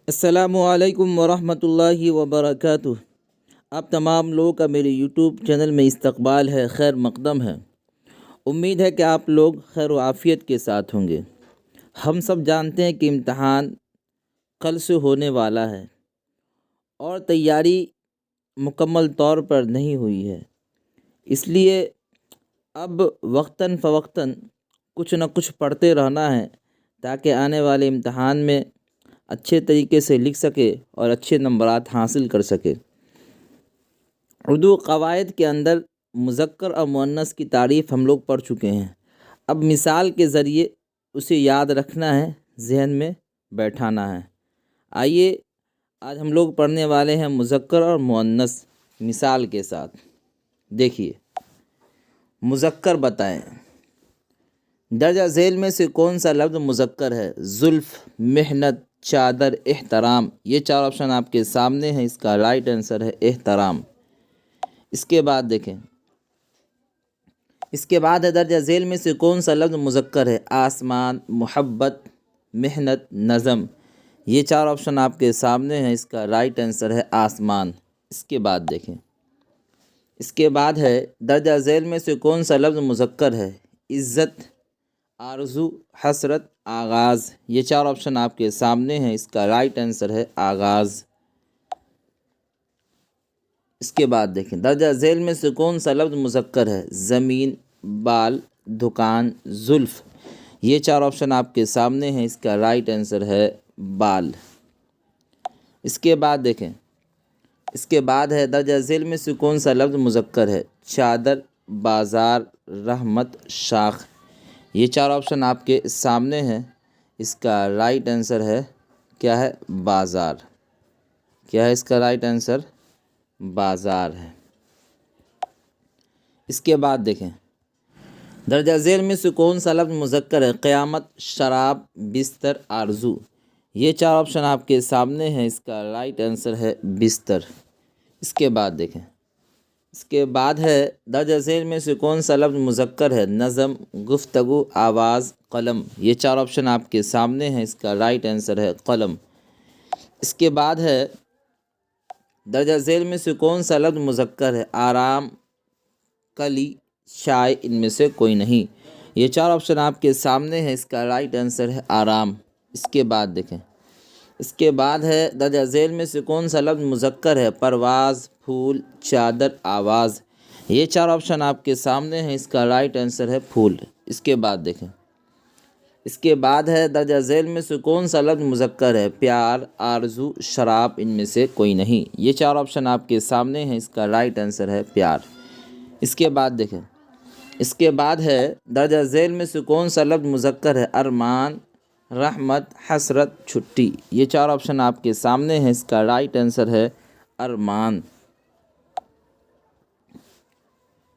अस्सलामुअलैकुम वरहमतुल्लाहि वबरकातुह। आप तमाम लोगों का मेरे यूट्यूब चैनल में इस्तकबाल है, खैर मकदम है। उम्मीद है कि आप लोग खैर व आफ़ियत के साथ होंगे। हम सब जानते हैं कि इम्तहान कल से होने वाला है और तैयारी मुकम्मल तौर पर नहीं हुई है, इसलिए अब वक्तन फ़वक्तन कुछ न कुछ पढ़ते रहना है ताकि आने वाले इम्तहान में अच्छे तरीके से लिख सके और अच्छे नंबरात हासिल कर सके। उर्दू क़वायद के अंदर मुज़क्कर और मुअन्नस की तारीफ़ हम लोग पढ़ चुके हैं। अब मिसाल के ज़रिए उसे याद रखना है, जहन में बैठाना है। आइए आज हम लोग पढ़ने वाले हैं मुज़क्कर और मुअन्नस मिसाल के साथ। देखिए, मुज़क्कर बताएं, दर्जा झेल में से कौन सा लफ्ज़ मुज़क्कर है? जुल्फ़, मेहनत, चादर, एहतराम। ये चार ऑप्शन आपके सामने हैं, इसका राइट आंसर है एहतराम। इसके बाद देखें, इसके बाद है दर्जा झेल में से कौन सा लफ्ज़ मुज़क्कर है? आसमान, मोहब्बत, मेहनत, नज़म। ये चार ऑप्शन आपके सामने हैं, इसका राइट आंसर है आसमान। इसके बाद देखें, इसके बाद है दर्जा झेल में से कौन सा लफ्ज़ मुज़क्कर है? इज़्ज़त, आरज़ू, हसरत, आगाज़। ये चार ऑप्शन आपके सामने हैं, इसका राइट आंसर है आगाज़। इसके बाद देखें, दर्जा झेल में से कौन सा लफ्ज़ मुज़क्कर है? ज़मीन, बाल, दुकान, जुल्फ़। ये चार ऑप्शन आपके सामने हैं, इसका राइट आंसर है बाल। इसके बाद देखें, इसके बाद है दर्जा झेल में से कौन सा लफ्ज़ मुज़क्कर है? चादर, बाज़ार, रहमत, शाख। ये चार ऑप्शन आपके सामने हैं, इसका राइट आंसर है क्या है? बाज़ार। क्या है इसका राइट आंसर? बाज़ार है। इसके बाद देखें, दर्जा झेल में से कौन सा लफ्ज़ मुज़क्कर है? क़यामत, शराब, बिस्तर, आरज़ू। ये चार ऑप्शन आपके सामने हैं, इसका राइट आंसर है बिस्तर। इसके बाद देखें, इसके बाद है दर्जा झेल में से कौन सा लफ्ज़ मुज़क्कर है? नज़म, गुफ्तगू, आवाज़, क़लम। ये चार ऑप्शन आपके सामने हैं, इसका राइट आंसर है क़लम। इसके बाद है दर्जा झेल में से कौन सा लफ्ज़ मुज़क्कर है? आराम, कली, शाय। इनमें से कोई नहीं। ये चार ऑप्शन आपके सामने हैं, इसका राइट आंसर है आराम। इसके बाद देखें, इसके बाद है दर्जा झेल में से कौन सा लफ्ज़ मुज़क्कर है? परवाज़, फूल, चादर, आवाज़। ये चार ऑप्शन आपके सामने हैं, इसका राइट आंसर है फूल। इसके बाद देखें, इसके बाद है दर्जा झेल में से कौन सा लफ्ज़ मुज़क्कर है? प्यार, आरज़ू, शराब। इनमें से कोई नहीं। ये चार ऑप्शन आपके सामने हैं, इसका राइट आंसर है प्यार। इसके बाद देखें, इसके बाद है दर्जा झेल में से कौन सा लफ्ज़ मुज़क्कर है? अरमान, रहमत, हसरत, छुट्टी। ये चार ऑप्शन आपके सामने हैं, इसका राइट आंसर है अरमान।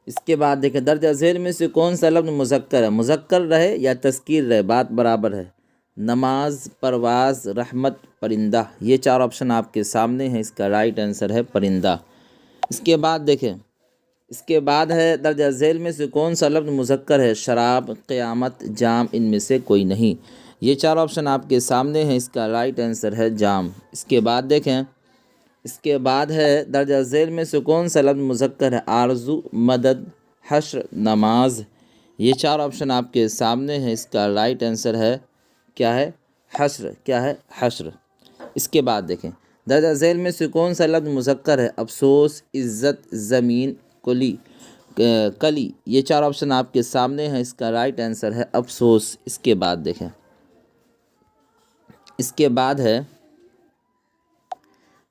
इसके बाद देखें, दर्जा झेल में से कौन सा लफ्ज़ मुज़क्कर है? मुज़क्कर रहे या तज़कीर रहे, बात बराबर है। नमाज, परवाज़, रहमत, परिंदा। ये चार ऑप्शन आपके सामने हैं, इसका राइट आंसर है परिंदा। इसके बाद देखें, इसके बाद है दर्जा झेल में से कौन सा लफ्ज़ मुज़क्कर है? शराब, क़यामत, जाम। इनमें से कोई नहीं। ये चार ऑप्शन आपके सामने हैं, इसका राइट आंसर है जाम। इसके बाद देखें, इसके बाद है दर्जा झेल में से कौन सा लफ्ज़ मुज़क्कर है? आरज़ू, मदद, हश्र, नमाज। ये चार ऑप्शन आपके सामने हैं, इसका राइट आंसर है क्या है? हश्र। क्या है? हश्र। इसके बाद देखें, दर्जा झेल में से कौन सा लफ्ज़ मुज़क्कर है? अफसोस, इज़्ज़त, ज़मीन, कली। कली। ये चार ऑप्शन आपके सामने हैं, इसका राइट आंसर है अफसोस। इसके बाद देखें, इसके बाद है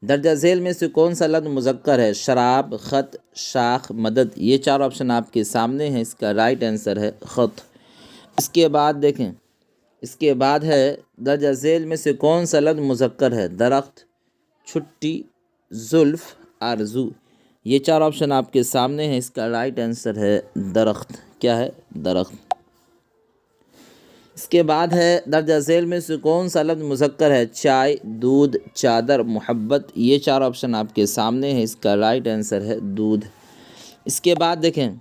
दर्जा झेल में से कौन सा लफ्ज़ मुज़क्कर है? शराब, ख़त, शाख, मदद। ये चार ऑप्शन आपके सामने हैं, इसका राइट आंसर है ख़त। इसके बाद देखें, इसके बाद है दर्जा झेल में से कौन सा लफ्ज़ मुज़क्कर है? दरख्त, छुट्टी, जुल्फ़, आरज़ू। ये चार ऑप्शन आपके सामने हैं, इसका राइट आंसर है दरख्त। क्या है? दरख्त। इसके बाद है दर्जा झेल में से कौन सा लफ्ज़ मुज़क्कर है? चाय, दूध, चादर, मोहब्बत। ये चार ऑप्शन आपके सामने हैं, इसका राइट आंसर है दूध। इसके बाद देखें,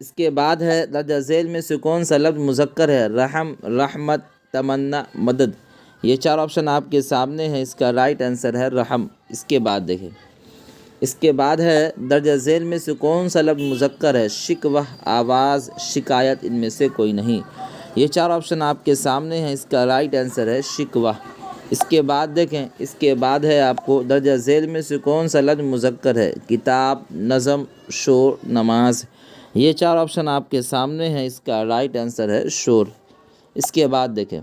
इसके बाद है दर्जा झेल में से कौन सा लफ्ज़ मुज़क्कर है? रहम, रहमत, तमन्ना, मदद। ये चार ऑप्शन आपके सामने हैं, इसका राइट आंसर है रहम। इसके बाद देखें, इसके बाद है दर्ज झेल में से कौन सा लफ्ज़ मुज़क्कर है? शिकवा, आवाज़, शिकायत, इनमें से कोई नहीं। ये चार ऑप्शन आपके सामने हैं, इसका राइट आंसर है शिकवा। इसके बाद देखें, इसके बाद है आपको दर्ज झेल में से कौन सा लफ्ज़ मुज़क्कर है? किताब, नज़म, शोर, नमाज। ये चार ऑप्शन आपके सामने हैं, इसका राइट आंसर है शोर। इसके बाद देखें,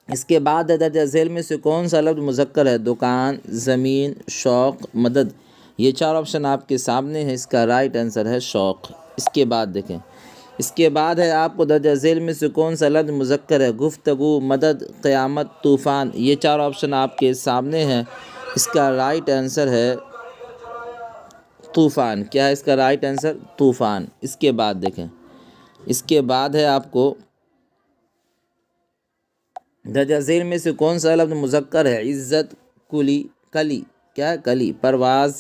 इसके बाद दर्ज झेल में से कौन सा लफ्ज़ मुज़क्कर है? दुकान, ज़मीन, शौक़, मदद। ये चार ऑप्शन आपके सामने हैं, इसका राइट आंसर है शौक़। इसके बाद देखें, इसके बाद है आपको दर्ज झेल में से कौन सा लफ्ज़ मुज़क्कर है? गुफ्तगू, मदद, क़यामत, तूफ़ान। ये चार ऑप्शन आपके सामने हैं, इसका राइट आंसर है तूफ़ान। क्या है इसका राइट आंसर? तूफ़ान। इसके बाद देखें, इसके बाद है आपको दर्ज झेल में से कौन सा लफ्ज़ मुज़क्कर है? इज़्ज़त, कुली, कली। क्या है? कली, परवाज़,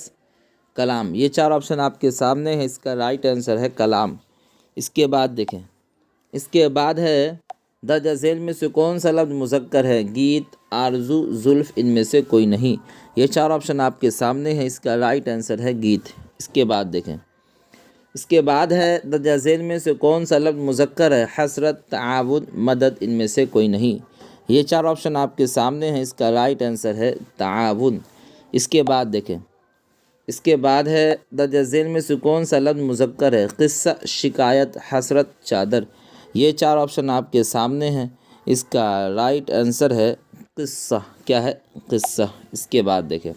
कलाम। ये चार ऑप्शन आपके सामने हैं, इसका राइट आंसर है कलाम। इसके बाद देखें, इसके बाद है दर्ज झेल में से कौन सा लफ्ज़ मुज़क्कर है? गीत, आरज़ू, जुल्फ़, इनमें से कोई नहीं। ये चार ऑप्शन आपके सामने हैं, इसका राइट आंसर है गीत। इसके बाद देखें, इसके बाद है दर्ज झेल में से कौन सा लफ्ज़ मुज़क्कर है? हसरत, ताआवुन, मदद, इनमें से कोई नहीं। ये चार ऑप्शन आपके सामने हैं, इसका राइट आंसर है ताआवुन। इसके बाद देखें, इसके बाद है दर्ज झेल में से कौन सा लफ्ज़ मुज़क्कर है? क़िस्सा, शिकायत, हसरत, चादर। ये चार ऑप्शन आपके सामने हैं, इसका राइट आंसर है क़िस्सा। क्या है? क़िस्सा। इसके बाद देखें,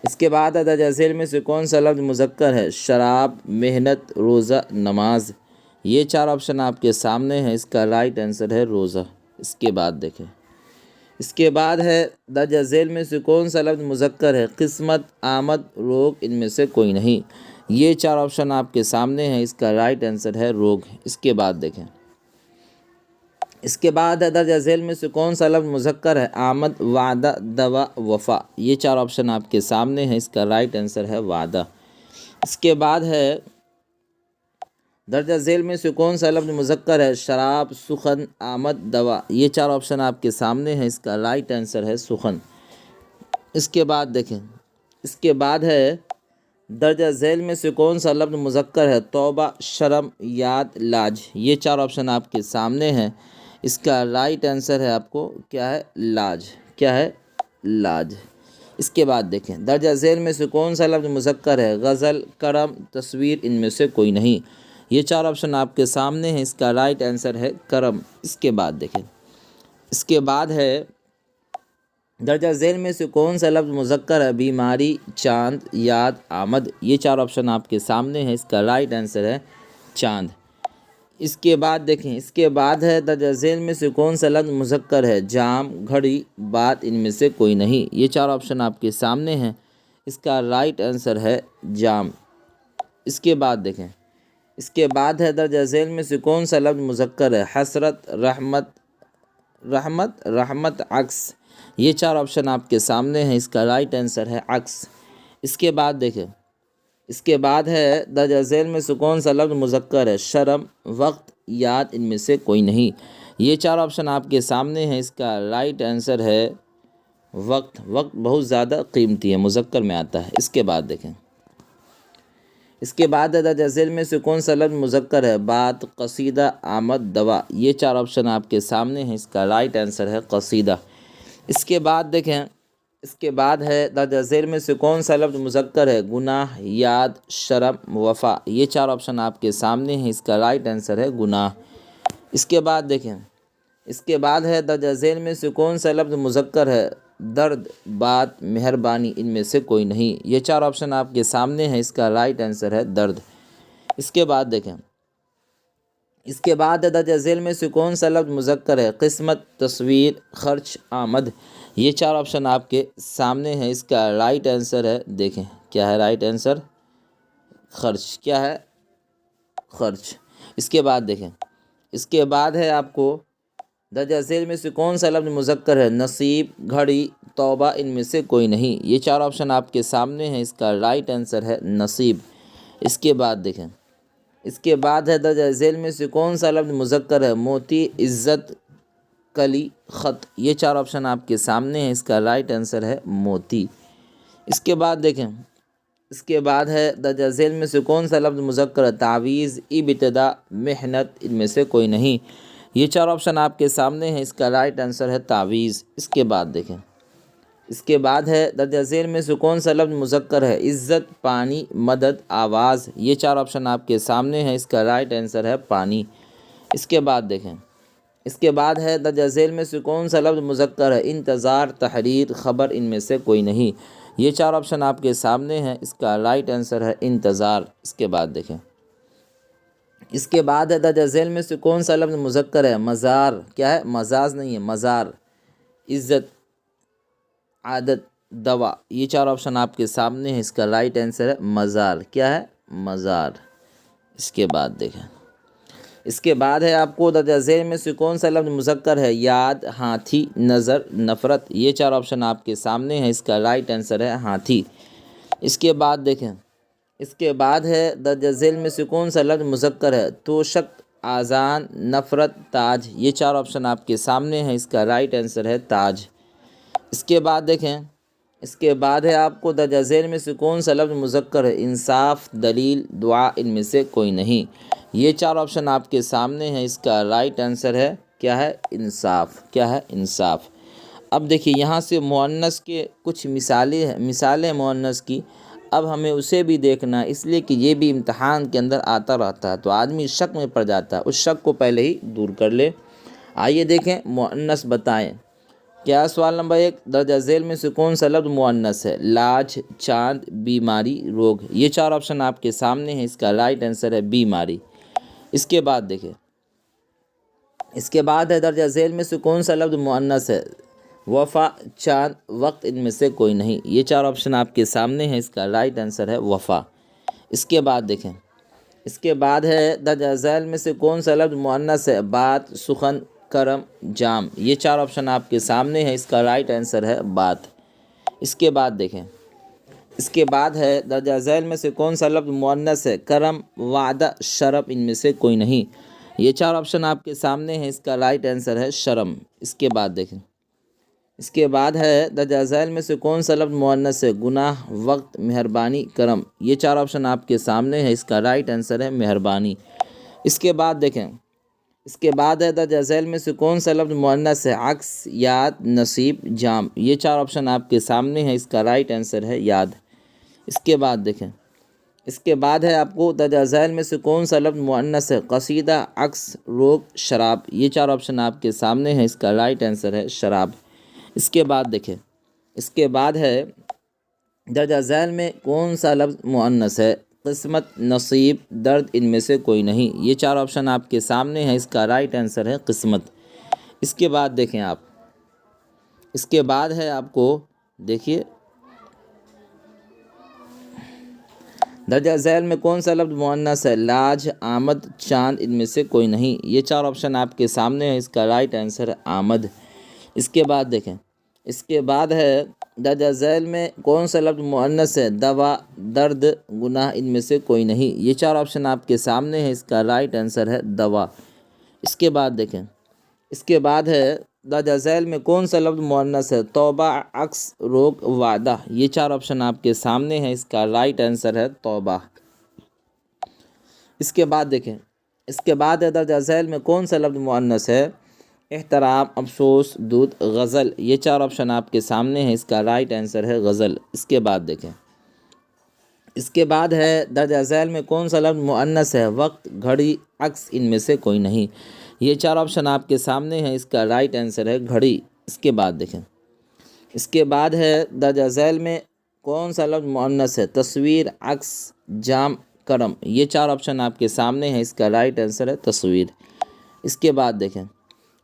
इसके बाद है दर्ज झेल में से कौन सा लफ्ज़ मुज़क्कर है? शराब, मेहनत, रोज़ा, नमाज। ये चार ऑप्शन आपके सामने हैं, इसका राइट आंसर है रोज़ा। इसके बाद देखें, इसके बाद है दर्ज झेल में से कौन सा लफ्ज़ मुज़क्कर है? किस्मत, आमद, रोग, इनमें से कोई नहीं। ये चार ऑप्शन आपके सामने हैं, इसका राइट आंसर है रोग। इसके बाद देखें, इसके बाद है दर्ज झेल में से कौन सा लफ्ज़ मुज़क्कर है? आमद, वादा, दवा, वफ़ा। ये चार ऑप्शन आपके सामने हैं, इसका राइट आंसर है वादा। इसके बाद है दर्ज झेल में से कौन सा लफ्ज़ मुज़क्कर है? शराब, सुखन, आमद, दवा। ये चार ऑप्शन आपके सामने हैं, इसका राइट आंसर है सुखन। इसके बाद देखें, इसके बाद है दर्ज झेल में से कौन सा लफ्ज़ मुज़क्कर है? तौबा, शर्म, याद, लाज। ये चार ऑप्शन आपके सामने हैं, इसका राइट आंसर है आपको क्या है? लाज। क्या है? लाज। इसके बाद देखें, दर्ज झेल में से कौन सा लफ्ज़ मुज़क्कर है? गज़ल, करम, तस्वीर, इनमें से कोई नहीं। ये चार ऑप्शन आपके सामने हैं, इसका राइट आंसर है करम। इसके बाद देखें, इसके बाद है दर्ज झेल में से कौन सा लफ्ज़ मुज़क्कर है? बीमारी, चाँद, याद, आमद। ये चार ऑप्शन आपके सामने हैं, इसका राइट आंसर है चाँद। इसके बाद देखें, इसके बाद है दर्ज झेल में से कौन सा लफ्ज़ मुज़क्कर है? जाम, घड़ी, बात, इनमें से कोई नहीं। ये चार ऑप्शन आपके सामने हैं, इसका राइट आंसर है जाम। इसके बाद देखें, इसके बाद है दर्ज झेल में से कौन सा लफ्ज़ मुज़क्कर है? हसरत, रहमत, रहमत, रहमत, अक्स। ये चार ऑप्शन आपके सामने हैं, इसका राइट आंसर है अक्स। इसके बाद देखें, इसके बाद है दर्ज झेल में से कौन सा लफ्ज़ मुज़क्कर है? शर्म, वक्त, याद, इनमें से कोई नहीं। ये चार ऑप्शन आपके सामने हैं, इसका राइट आंसर है वक्त। वक्त बहुत ज़्यादा कीमती है, मुज़क्कर में आता है। इसके बाद देखें, इसके बाद दर्ज झेल में से कौन सा लफ्ज़ मुज़क्कर है? बात, कसीदा, आमद, दवा। ये चार ऑप्शन आपके सामने हैं, इसका राइट आंसर है कसीदा। इसके बाद देखें, इसके बाद है दर्ज झेल में से कौन सा लफ्ज़ मुज़क्कर है? गुनाह, याद, शर्म, वफ़ा। ये चार ऑप्शन आपके सामने हैं, इसका राइट आंसर है गुनाह। इसके बाद देखें, इसके बाद है दर्ज झेल में से कौन सा लफ्ज़ मुज़क्कर है? दर्द, बात, मेहरबानी, इनमें से कोई नहीं। ये चार ऑप्शन आपके सामने हैं, इसका राइट आंसर है दर्द। इसके बाद देखें, इसके बाद दर्ज झेल में से कौन सा लफ्ज़ मुज़क्कर है? किस्मत, तस्वीर, खर्च, आमद। ये चार ऑप्शन आपके सामने हैं, इसका राइट आंसर है देखें क्या है राइट आंसर? खर्च। क्या है? खर्च। इसके बाद देखें, इसके बाद है आपको दर्ज झेल में से कौन सा लफ्ज़ मुज़क्कर है? नसीब, घड़ी, तौबा, इनमें से कोई नहीं। ये चार ऑप्शन आपके सामने हैं, इसका राइट आंसर है नसीब। इसके बाद देखें, इसके बाद है दर्ज झेल में से कौन सा लफ्ज़ मुज़क्कर है? मोती, इज़्ज़त, कली, ख़त। ये चार ऑप्शन आपके सामने हैं, इसका राइट आंसर है मोती। इसके बाद देखें, इसके बाद है दर्ज झेल में से कौन सा लफ्ज़ मुज़क्कर है? तावीज़, इब्तिदा, मेहनत, इनमें से कोई नहीं। ये चार ऑप्शन आपके सामने हैं, इसका राइट आंसर है तावीज़। इसके बाद देखें, इसके बाद है दर्ज झेल में से कौन सा लफ्ज़ मुज़क्कर है? इज़्ज़त, पानी, मदद, आवाज़। ये चार ऑप्शन आपके सामने हैं, इसका राइट आंसर है पानी। इसके बाद देखें, इसके बाद है दर्ज झेल में से कौन सा लफ्ज़ मुज़क्कर है? इंतज़ार, तहरीर, ख़बर, इनमें से कोई नहीं। ये चार ऑप्शन आपके सामने हैं, इसका राइट आंसर है इंतज़ार। इसके बाद देखें, इसके बाद है दर्ज झेल में से कौन सा लफ्ज़ मुज़क्कर है? मज़ार। क्या है? मजाज नहीं है, मज़ार। इज़्ज़त, आदत, दवा। ये चार ऑप्शन आपके सामने हैं, इसका राइट आंसर है मज़ार। क्या है? मज़ार। इसके बाद देखें, इसके बाद है आपको दर्ज झेल में से कौन सा लफ्ज़ मुज़क्कर है? याद, हाथी, नज़र, नफ़रत। ये चार ऑप्शन आपके सामने हैं, इसका राइट आंसर है हाथी। इसके बाद देखें, इसके बाद है दर्ज झेल में से कौन सा लफ्ज़ मुज़क्कर है? तोशक, आज़ान, नफ़रत, ताज। ये चार ऑप्शन आपके सामने हैं, इसका राइट आंसर है ताज। इसके बाद देखें, इसके बाद है आपको दर्ज झेल में से कौन सा लफ्ज़ मुज़क्कर है? इंसाफ, दलील, दुआ, इनमें से कोई नहीं। ये चार ऑप्शन आपके सामने हैं, इसका राइट आंसर है क्या है? इंसाफ। क्या है? इंसाफ। अब देखिए, यहाँ से मुअन्नस के कुछ मिसालें मुअन्नस की। अब हमें उसे भी देखना, इसलिए कि ये भी इम्तहान के अंदर आता रहता है, तो आदमी शक में पड़ जाता है। उस शक को पहले ही दूर कर ले। आइए देखें, मुअन्नस बताएं। क्या? सवाल नंबर 1, दर्ज झेल में से कौन सा लफ्ज़ मुअन्नस है? लाज, चाँद, बीमारी, रोग। ये चार ऑप्शन आपके सामने हैं, इसका राइट आंसर है बीमारी। इसके बाद देखें, इसके बाद है दर्ज झेल में से कौन सा लफ्ज़ मुअन्नस है? वफ़ा, चाँद, वक्त, इनमें से कोई नहीं। ये चार ऑप्शन आपके सामने हैं, इसका राइट आंसर है वफ़ा। इसके बाद देखें, इसके बाद है दर्ज झेल में से कौन सा लफ्ज़ मुअन्नस है? बात, सुखन, करम, जाम। ये चार ऑप्शन आपके सामने हैं, इसका राइट आंसर है बात। इसके बाद देखें, इसके बाद है दर्ज झेल में से कौन सा लफ्ज़ मुअन्नस है? करम, वादा, शरम, इनमें से कोई नहीं। ये चार ऑप्शन आपके सामने हैं, इसका राइट आंसर है शरम। इसके बाद देखें, इसके बाद है दर्ज झेल में से कौन सा लफ्ज़ मुअन्नस है? गुनाह, वक्त, मेहरबानी, करम। ये चार ऑप्शन आपके सामने हैं, इसका राइट आंसर है मेहरबानी। इसके बाद देखें, इसके बाद है दर्ज झेल में से कौन सा लफ्ज़ मुअन्नस है? अक्स, याद, नसीब, जाम। ये चार ऑप्शन आपके सामने हैं, इसका राइट आंसर है याद। इसके बाद देखें, इसके बाद है आपको दर्ज झेल में से कौन सा लफ्ज़ मुअन्नस है? कसीदा, अक्स, रोग, शराब। ये चार ऑप्शन आपके सामने हैं, इसका राइट आंसर है शराब। इसके बाद देखें, इसके बाद है दर्ज झेल में कौन सा लफ्ज़ मुअन्नस है? किस्मत, नसीब, दर्द, इनमें से कोई नहीं। ये चार ऑप्शन आपके सामने हैं, इसका राइट आंसर है किस्मत। इसके बाद देखें आप, इसके बाद है आपको देखिए, दर्ज झेल में कौन सा लफ्ज़ मुअन्नस है? लाज, आमद, चाँद, इनमें से कोई नहीं। ये चार ऑप्शन आपके सामने हैं, इसका राइट आंसर है आमद। इसके बाद देखें, इसके बाद है दर्ज झेल में कौन सा लफ्ज़ मुअन्नस है? दवा, दर्द, गुनाह, इनमें से कोई नहीं। ये चार ऑप्शन आपके सामने हैं, इसका राइट आंसर है दवा। इसके बाद देखें, इसके बाद है दर्ज झेल में कौन सा लफ्ज़ मुअन्नस है? तौबा, अक्स, रोग, वादा। ये चार ऑप्शन आपके सामने हैं, इसका राइट आंसर है तौबा। इसके बाद देखें, इसके बाद है दर्ज झेल में कौन सा लफ्ज़ मुअन्नस है? एहतराम, अफसोस, दूध, गज़ल। ये चार ऑप्शन आपके सामने हैं, इसका राइट आंसर है गज़ल। इसके बाद देखें, इसके बाद है दर्ज झेल में कौन सा लफ्ज़ मुअन्नस है? वक्त, घड़ी, अक्स, इनमें से कोई नहीं। ये चार ऑप्शन आपके सामने हैं, इसका राइट आंसर है घड़ी। इसके बाद देखें, इसके बाद है दर्ज झेल में कौन सा लफ्ज़ मुअन्नस है? तस्वीर, अक्स, जाम, करम। ये चार ऑप्शन आपके सामने हैं, इसका राइट आंसर है तस्वीर। इसके बाद देखें,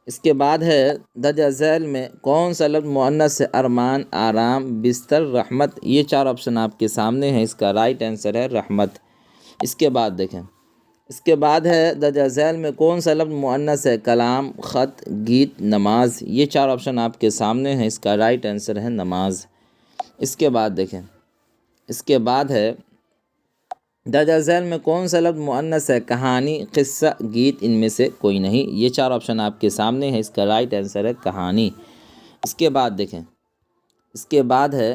इसके बाद है दर्ज झेल में कौन सा लफ्ज़ मुअन्नस है? अरमान, आराम, बिस्तर, रहमत। ये चार ऑप्शन आपके सामने हैं, इसका राइट आंसर है रहमत। इसके बाद देखें, इसके बाद है दर्ज झेल में कौन सा लफ्ज़ मुअन्नस है? कलाम, ख़त, गीत, नमाज। ये चार ऑप्शन आपके सामने हैं, इसका राइट आंसर है नमाज। इसके बाद देखें, इसके बाद है दर्जा झैल में कौन सा लफ्ज़ मुअन्नस है? कहानी, क़िस्सा, गीत, इनमें से कोई नहीं। ये चार ऑप्शन आपके सामने है, इसका राइट आंसर है कहानी। इसके बाद देखें, इसके बाद है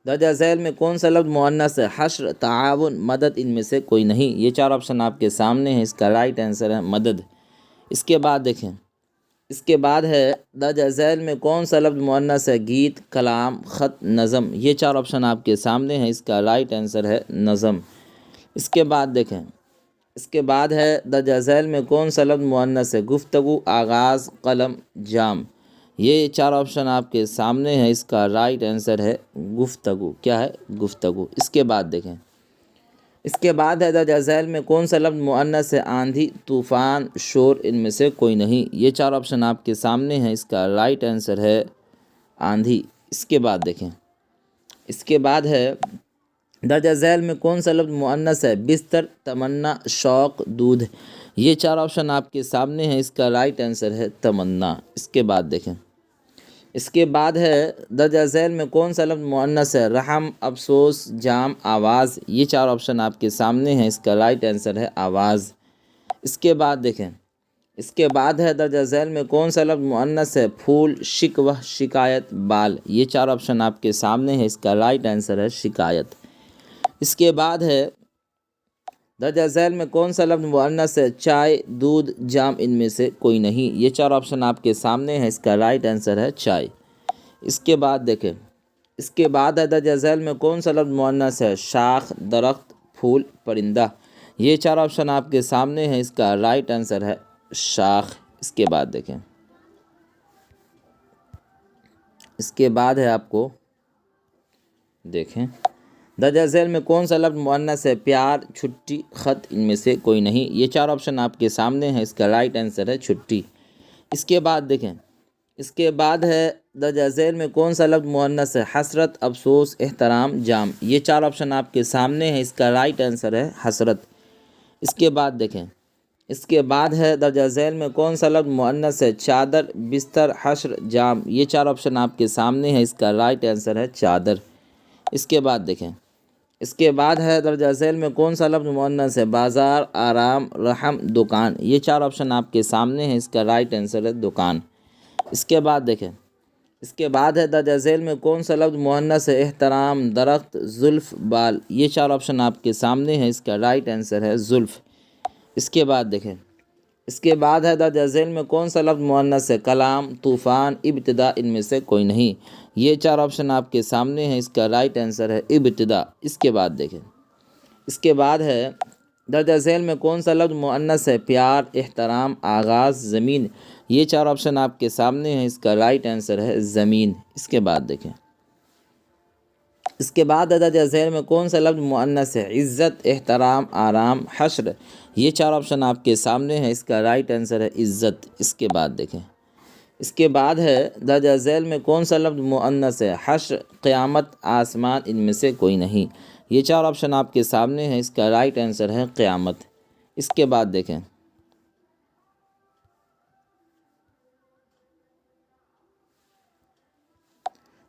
दर्जा झैल में कौन सा लफ्ज़ मुअन्नस है? हश्र, ताआवुन, मदद, इनमें से कोई नहीं। ये चार ऑप्शन आपके सामने हैं, इसका राइट आंसर है मदद। इसके बाद देखें, इसके बाद है दर्जा झैल में कौन सा लफ्ज़ मुअन्नस है? गीत, कलाम, ख़त, नज़म। ये चार ऑप्शन आपके सामने हैं, इसका राइट आंसर है नज़म। इसके बाद देखें, इसके बाद है दर्जा झैल में कौन सा लफ्ज़ मुअन्नस है? गुफ्तगू, आगाज़, कलम, जाम। ये चार ऑप्शन आपके सामने हैं, इसका राइट आंसर है गुफ्तगू। क्या है? गुफ्तगू। इसके बाद देखें, इसके बाद है दर्जा झैल में कौन सा लफ्ज़ मुअन्नस है? आंधी, तूफ़ान, शोर, इनमें से कोई नहीं। ये चार ऑप्शन आपके सामने हैं, इसका राइट आंसर है आंधी। इसके बाद देखें, इसके बाद है दर्जा झैल में कौन सा लफ्ज़ मुअन्नस है? बिस्तर, तमन्ना, शौक़, दूध। ये चार ऑप्शन आपके सामने हैं, इसका राइट आंसर है तमन्ना। इसके बाद देखें, इसके बाद है दर्जा झैल में कौन सा लफ्ज़ मुअन्नस है? रहम, अफसोस, जाम, आवाज़। ये चार ऑप्शन आपके सामने हैं, इसका राइट आंसर है आवाज़। इसके बाद देखें, इसके बाद है दर्जा झैल में कौन सा लफ्ज़ मुअन्नस है? फूल, शिकवा, शिकायत, बाल। ये चार ऑप्शन आपके सामने हैं, इसका राइट आंसर है शिकायत। इसके बाद है दर्जा झैल में कौन सा लफ्ज़ मुअन्नस है? चाय, दूध, जाम, इनमें से कोई नहीं। ये चार ऑप्शन आपके सामने हैं, इसका राइट आंसर है चाय। इसके बाद देखें, इसके बाद है दर्जा झैल में कौन सा लफ्ज़ मुअन्नस है? शाख, दरख्त, फूल, परिंदा। ये चार ऑप्शन आपके सामने हैं, इसका राइट आंसर है शाख। इसके बाद देखें, इसके बाद है आपको देखें दर्जा झैल में कौन सा लफ्ज़ मुअन्नस है? प्यार, छुट्टी, ख़त, इनमें से कोई नहीं। ये चार ऑप्शन आपके सामने हैं, इसका राइट आंसर है छुट्टी। इसके बाद देखें, इसके बाद है दर्जा झैल में कौन सा लफ्ज़ मुअन्नस है? हसरत, अफसोस, एहतराम, जाम। ये चार ऑप्शन आपके सामने हैं, इसका राइट आंसर है हसरत। इसके बाद देखें, इसके बाद है दर्जा झैल में कौन सा लफ्ज़ मुअन्नस है? चादर, बिस्तर, हश्र, जाम। ये चार ऑप्शन आपके सामने हैं, इसका राइट आंसर है चादर। इसके बाद देखें, इसके बाद है दर्जा झैल में कौन सा लफ्ज़ मुअन्नस है? बाज़ार, आराम, रहम, दुकान। ये चार ऑप्शन आपके सामने हैं, इसका राइट आंसर है दुकान। इसके बाद देखें, इसके बाद है दर्जा झैल में कौन सा लफ्ज़ मुअन्नस है? एहतराम, दरख्त, जुल्फ़, बाल। ये चार ऑप्शन आपके सामने हैं, इसका राइट आंसर है जुल्फ़। इसके बाद देखें, इसके बाद है दर्जा झैल में कौन सा लफ्ज़ मुअन्नस है? कलाम, तूफ़ान, इब्तिदा, इनमें से कोई नहीं। ये चार ऑप्शन आपके सामने हैं, इसका राइट आंसर है इब्तिदा। इसके बाद देखें, इसके बाद है दर्जा झैल में कौन सा लफ्ज़ मुअन्नस है? प्यार, एहतराम, आगाज़, ज़मीन। ये चार ऑप्शन आपके सामने हैं, इसका राइट आंसर है ज़मीन। इसके बाद देखें, इसके बाद दर्जा झैल में कौन सा लफ्ज़ मुअन्नस है? इज़्ज़त, एहतराम, आराम, हश्र। ये चार ऑप्शन आपके सामने हैं, इसका राइट आंसर है इज़्ज़त। इसके बाद देखें, इसके बाद है दर्जा झैल में कौन सा लफ्ज़ मुअन्नस है? हश्र, क़यामत, आसमान, इनमें से कोई नहीं। ये चार ऑप्शन आपके सामने हैं, इसका राइट आंसर है क़यामत। इसके बाद देखें,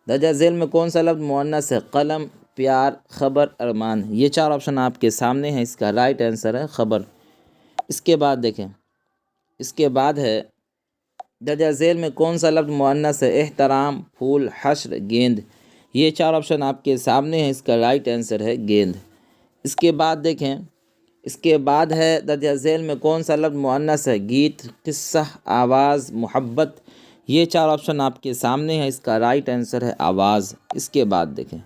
दर्जा झैल में कौन सा लफ्ज़ मुअन्नस है? कलम, प्यार, ख़बर, अरमान। ये चार ऑप्शन आपके सामने हैं, इसका राइट आंसर है ख़बर। इसके बाद देखें, इसके बाद है दर्जा झैल में कौन सा लफ्ज़ मुअन्नस है? एहतराम, फूल, हश्र, गेंद। ये चार ऑप्शन आपके सामने हैं, इसका राइट आंसर है गेंद। इसके बाद देखें, इसके बाद है दर्जा झैल में कौन सा लफ्ज़ मुअन्नस है? गीत, क़िस्सा, आवाज़, मोहब्बत। ये चार ऑप्शन आपके सामने हैं, इसका राइट आंसर है आवाज़। इसके बाद देखें,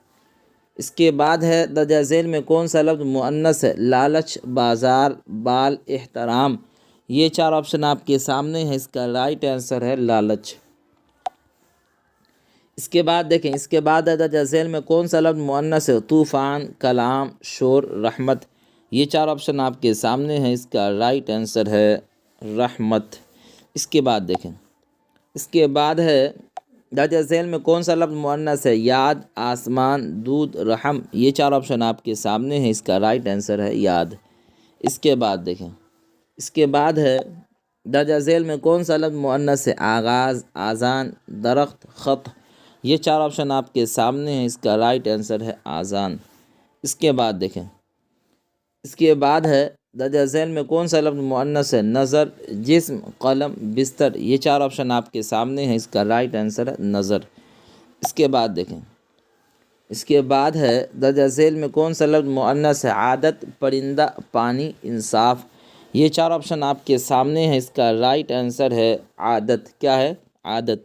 इसके बाद है दर्जा झैल में कौन सा लफ्ज़ मुअन्नस है? लालच, बाज़ार, बाल, एहतराम। ये चार ऑप्शन आपके सामने हैं, इसका राइट आंसर है लालच। इसके बाद देखें, इसके बाद है दर्जा झैल में कौन सा लफ्ज़ मुअन्नस है? तूफ़ान, कलाम, शोर, रहमत। ये चार ऑप्शन आपके सामने हैं, इसका राइट आंसर है रहमत। इसके बाद देखें, इसके बाद है दर्जा झैल में कौन सा लफ्ज़ मुअन्नस है? याद, आसमान, दूध, रहम। ये चार ऑप्शन आपके सामने हैं, इसका राइट आंसर है याद। इसके बाद देखें, इसके बाद है दर्जा झैल में कौन सा लफ्ज़ मुअन्नस है? आगाज़, आज़ान, दरख्त, ख़त। ये चार ऑप्शन आपके सामने हैं, इसका राइट आंसर है आज़ान। इसके बाद देखें, इसके बाद है दर्ज झैल में कौन सा लफ्ज़ मुअन्नस है? नज़र, जिस्म, कलम, बिस्तर। ये 4 ऑप्शन आपके सामने हैं, इसका राइट आंसर है नज़र। इसके बाद देखें, इसके बाद है दर्ज झैल में कौन सा लफ्ज़ मुअन्नस है? आदत, परिंदा, पानी, इंसाफ। ये 4 ऑप्शन आपके सामने हैं, इसका राइट आंसर है आदत। क्या है? आदत।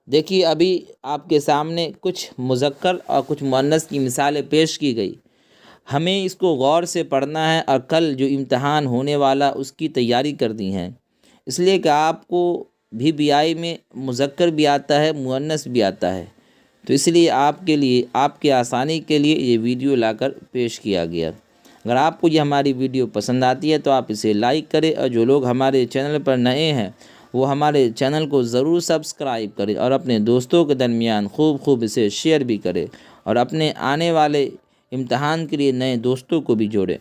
देखिए अभी आपके सामने कुछ मुज़क्कर और कुछ मुअन्नस की मिसालें पेश की गई। हमें इसको गौर से पढ़ना है और कल जो इम्तहान होने वाला उसकी तैयारी करनी है। इसलिए कि आपको भी बीआई में मुज़क्कर भी आता है, मुअन्नस भी आता है, तो इसलिए आपके लिए, आपके आसानी के लिए ये वीडियो लाकर पेश किया गया। अगर आपको ये हमारी वीडियो पसंद आती है तो आप इसे लाइक करें, और जो लोग हमारे चैनल पर नए हैं वो हमारे चैनल को ज़रूर सब्सक्राइब करें और अपने दोस्तों के दरमियान खूब इसे शेयर भी करें, और अपने आने वाले इम्तहान के लिए नए दोस्तों को भी जोड़ें।